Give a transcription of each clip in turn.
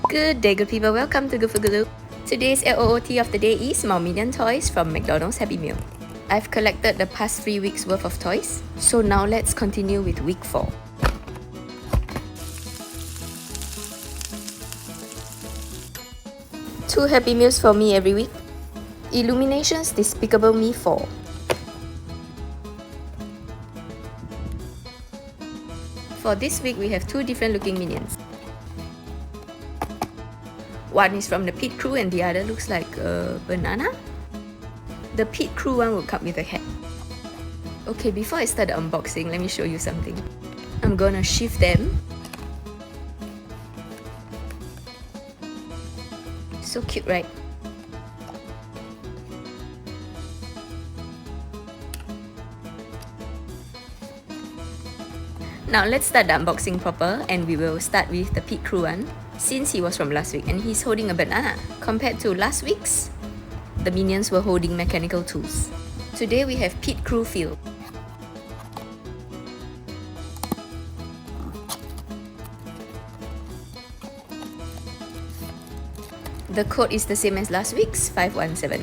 Good day, good people. Welcome to Good for Good. Today's LOOT of the day is more Minion toys from McDonald's Happy Meal. I've collected the past 3 weeks worth of toys, so now let's continue with week 4. Two Happy Meals for me every week. Illuminations Despicable Me 4. For this week, we have two different looking minions. One is from the Pit Crew and the other looks like a banana. The Pit Crew one will come with a hat. Okay, before I start the unboxing, let me show you something. I'm gonna shift them. So cute, right? Now let's start the unboxing proper, and we will start with the Pit Crew one, since he was from last week and he's holding a banana. Compared to last week's, the minions were holding mechanical tools. Today we have Pit Crew Field. The code is the same as last week's, 517.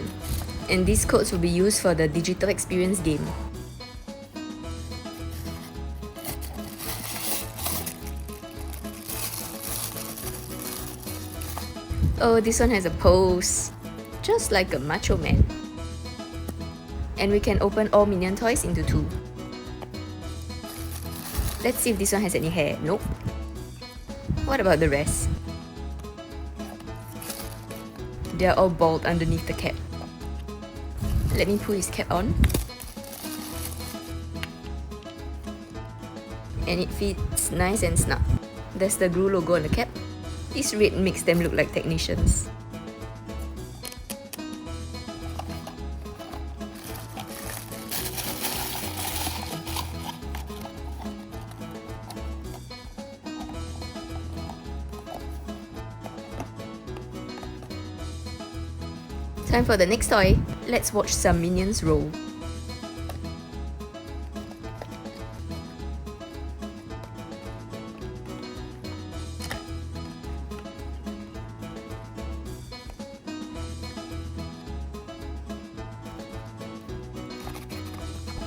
And these codes will be used for the digital experience game. Oh, this one has a pose, just like a macho man. And we can open all minion toys into 2. Let's see if this one has any hair. Nope. What about the rest? They're all bald underneath the cap. Let me put his cap on. And it fits nice and snug. There's the glue logo on the cap. This red makes them look like technicians. Time for the next toy. Let's watch some minions roll.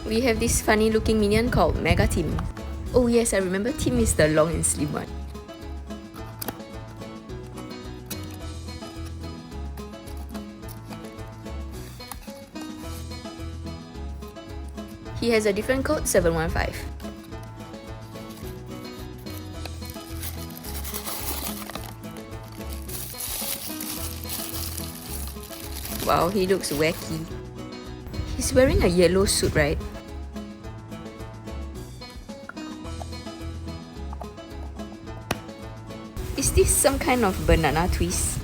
We have this funny looking minion called Mega Tim. Oh yes, I remember Tim is the long and slim one. He has a different code, 715. Wow, he looks wacky. He's wearing a yellow suit, right? Is this some kind of banana twist?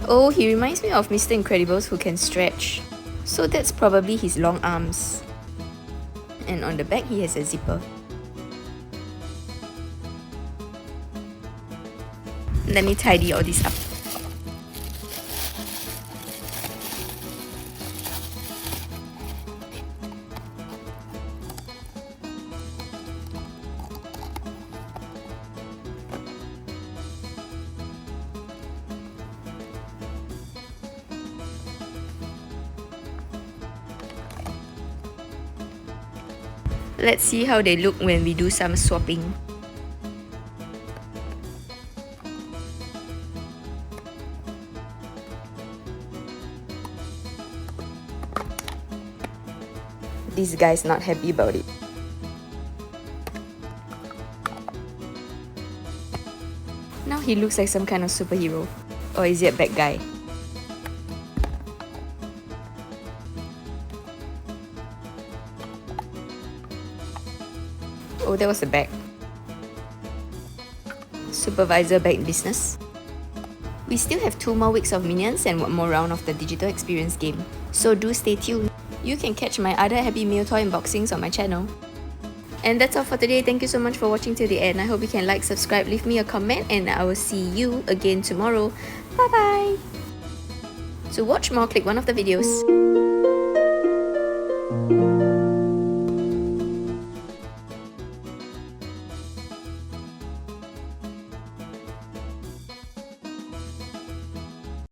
Oh, he reminds me of Mr. Incredibles who can stretch. So that's probably his long arms. And on the back, he has a zipper. Let me tidy all this up. Let's see how they look when we do some swapping. This guy's not happy about it. Now he looks like some kind of superhero. Or is he a bad guy? Oh, that was the bag. Supervisor back in business. We still have 2 more weeks of minions and 1 more round of the digital experience game. So do stay tuned. You can catch my other Happy Meal toy unboxings on my channel. And that's all for today. Thank you so much for watching till the end. I hope you can like, subscribe, leave me a comment, and I will see you again tomorrow. Bye bye! To watch more, click one of the videos.